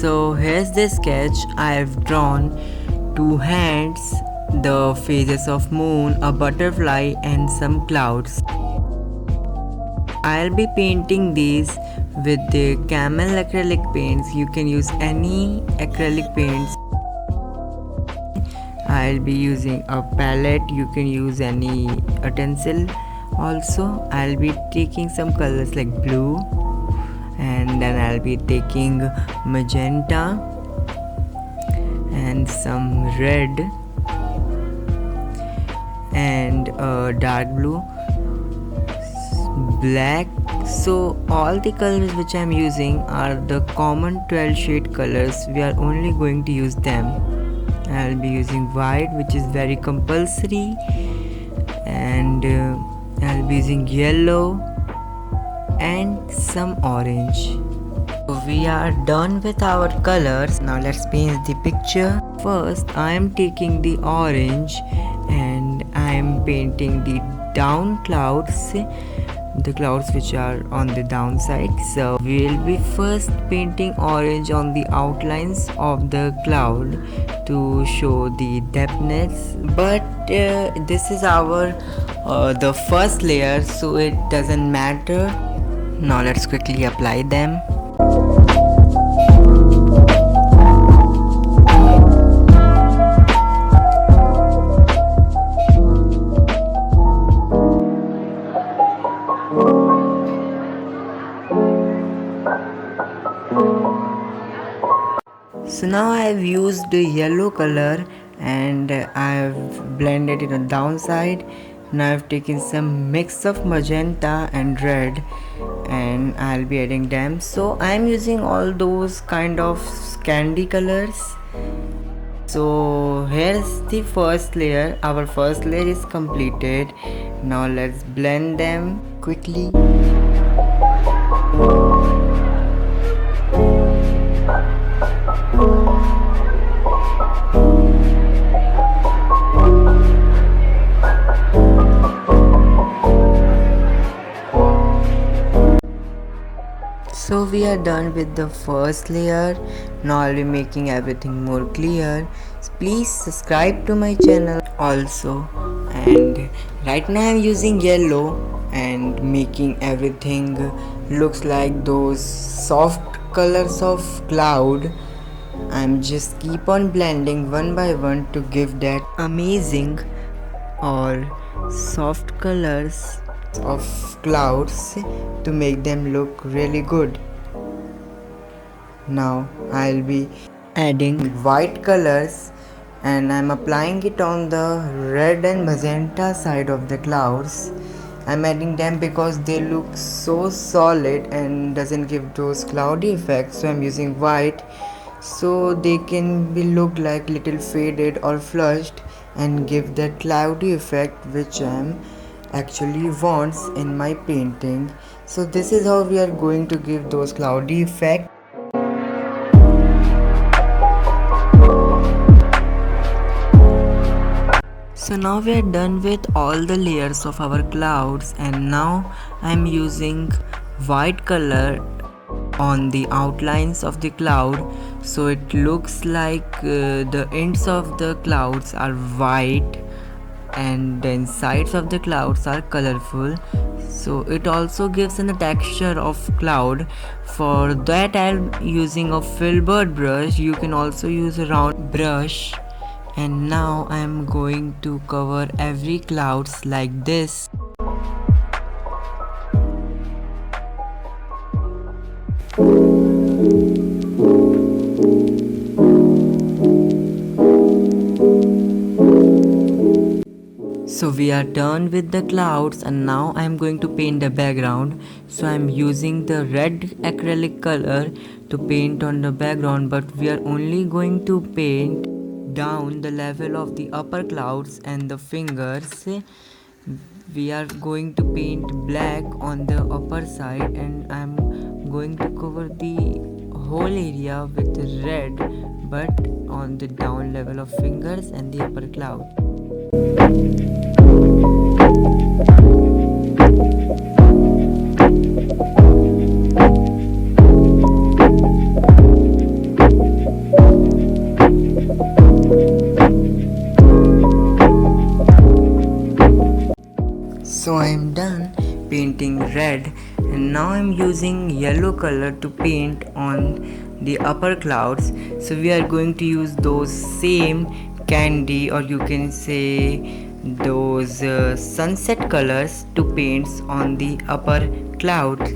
So here's the sketch. I have drawn two hands, the phases of moon, a butterfly and some clouds. I'll be painting these with the camel acrylic paints. You can use any acrylic paints. I'll be using a palette. You can use any utensil. Also, I'll be taking some colors like blue, and then I'll be taking magenta and some red and dark blue, black. So all the colors which I'm using are the common 12 shade colors. We are only going to use them. I'll be using white, which is very compulsory, and I'll be using yellow and some orange. So we are done with our colors. Now let's paint the picture. First I am taking the orange and I am painting the down clouds, the clouds which are on the downside. So we will be first painting orange on the outlines of the cloud to show the depthness, but this is our the first layer, so it doesn't matter. Now let's quickly apply them. So now I have used the yellow color and I have blended it on downside. Now I have taken some mix of magenta and red and I'll be adding them. So I am using all those kind of candy colors. So here's the first layer. Our first layer is completed. Now let's blend them quickly. So we are done with the first layer. Now I'll be making everything more clear. Please subscribe to my channel also. And right now I'm using yellow and making everything looks like those soft colors of cloud. I'm just keep on blending one by one to give that amazing or soft colors of clouds to make them look really good. Now I'll be adding white colors and I'm applying it on the red and magenta side of the clouds. I'm adding them because they look so solid and doesn't give those cloudy effects, so I'm using white so they can be look like little faded or flushed and give that cloudy effect which I'm actually wants in my painting. So this is how we are going to give those cloudy effect. So now we are done with all the layers of our clouds and now I am using white color on the outlines of the cloud, so it looks like the ends of the clouds are white and the insides of the clouds are colorful, so it also gives a texture of cloud. For that I'm using a filbert brush. You can also use a round brush. And now I'm going to cover every clouds like this. So we are done with the clouds and now I am going to paint the background. So I am using the red acrylic color to paint on the background, but we are only going to paint down the level of the upper clouds and the fingers. We are going to paint black on the upper side and I am going to cover the whole area with red, but on the down level of fingers and the upper cloud. and now I'm using yellow color to paint on the upper clouds. So we are going to use those same candy, or you can say those sunset colors, to paint on the upper clouds.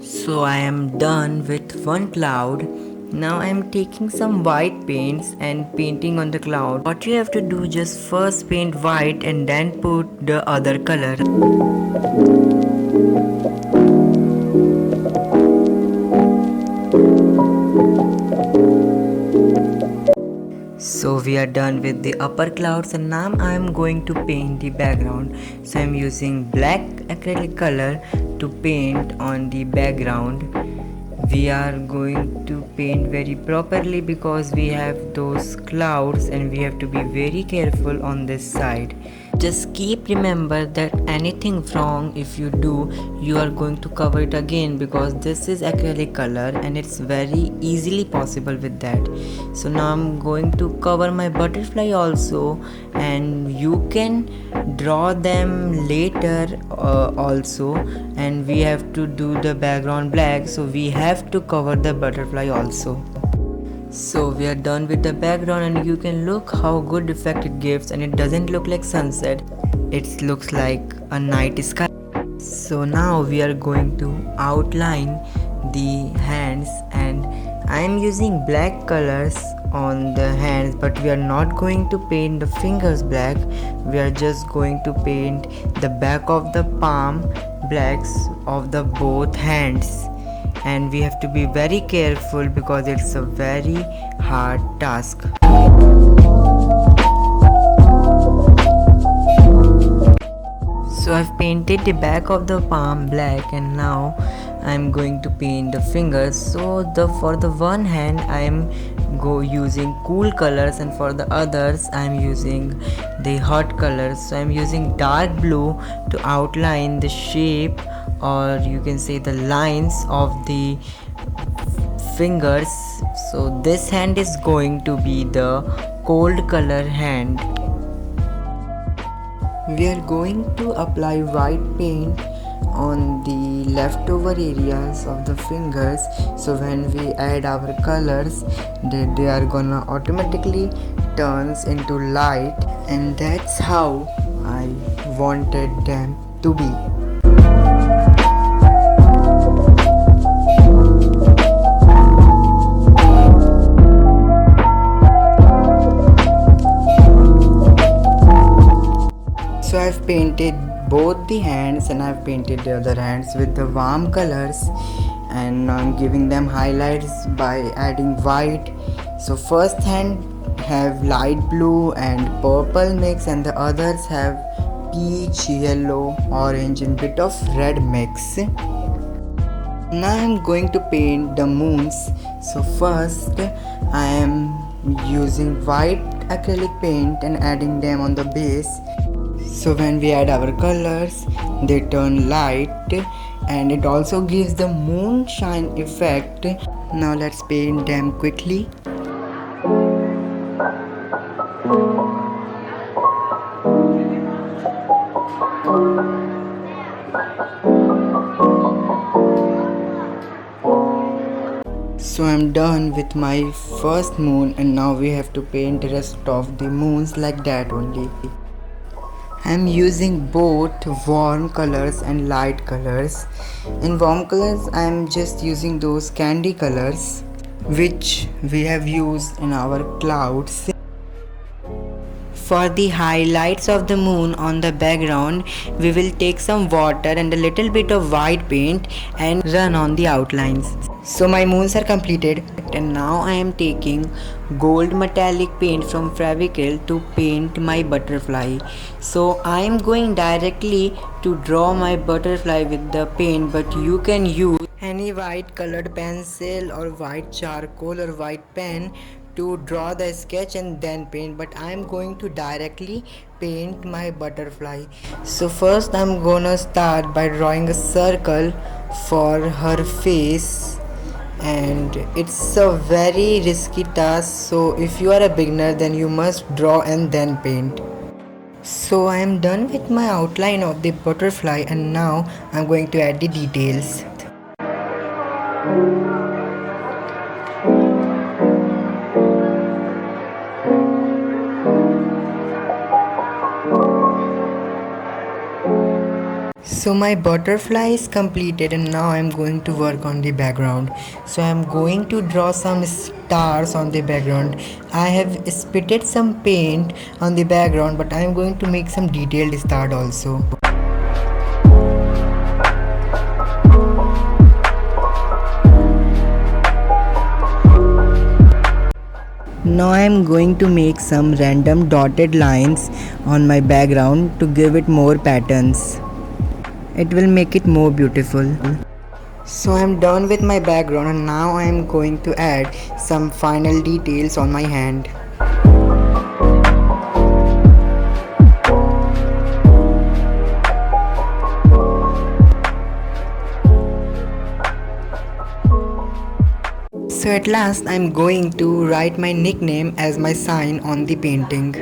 So I am done with one cloud. Now I am taking some white paints and painting on the cloud. What you have to do, just first paint white and then put the other color. So we are done with the upper clouds, and now I am going to paint the background. So I am using black acrylic color to paint on the background. We are going to paint very properly because we have those clouds and we have to be very careful on this side. Just keep remember that anything wrong if you do, you are going to cover it again, because this is acrylic color and it's very easily possible with that. So now I'm going to cover my butterfly also, and you can draw them later also, and we have to do the background black, so we have to cover the butterfly also. So we are done with the background, and you can look how good effect it gives, and it doesn't look like sunset, it looks like a night sky. So now we are going to outline the hands, and I am using black colors on the hands, but we are not going to paint the fingers black. We are just going to paint the back of the palm blacks of the both hands, and we have to be very careful because it's a very hard task. So I've painted the back of the palm black, and now I'm going to paint the fingers. So for the one hand I'm using cool colors, and for the others I'm using the hot colors. So I'm using dark blue to outline the shape, or you can say the lines of the fingers. So this hand is going to be the cold color hand. We are going to apply white paint on the leftover areas of the fingers, so when we add our colors, they are gonna automatically turns into light, and that's how I wanted them to be. So I've painted both the hands, and I've painted the other hands with the warm colors, and now I'm giving them highlights by adding white. So first hand have light blue and purple mix, and the others have peach, yellow, orange and bit of red mix. Now I'm going to paint the moons. So first I am using white acrylic paint and adding them on the base. So when we add our colors, they turn light, and it also gives the moonshine effect. Now let's paint them quickly. So I'm done with my first moon, and now we have to paint the rest of the moons like that only. I'm using both warm colors and light colors. In warm colors I'm just using those candy colors which we have used in our clouds. For the highlights of the moon on the background, we will take some water and a little bit of white paint and run on the outlines. So my moons are completed, and now I am taking gold metallic paint from Fevicryl to paint my butterfly. So I am going directly to draw my butterfly with the paint, but you can use any white colored pencil or white charcoal or white pen to draw the sketch and then paint, but I am going to directly paint my butterfly. So first I'm gonna start by drawing a circle for her face, and it's a very risky task, so if you are a beginner then you must draw and then paint. So I am done with my outline of the butterfly, and now I'm going to add the details. So my butterfly is completed, and now I'm going to work on the background. So I'm going to draw some stars on the background. I have spitted some paint on the background, but I'm going to make some detailed star also. Now I am going to make some random dotted lines on my background to give it more patterns. It will make it more beautiful. So I am done with my background, and now I am going to add some final details on my hand. So at last I am going to write my nickname as my sign on the painting.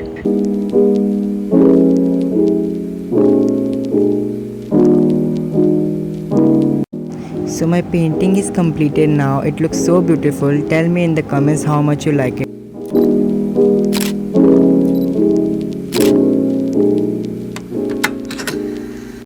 So my painting is completed now. It looks so beautiful. Tell me in the comments how much you like it.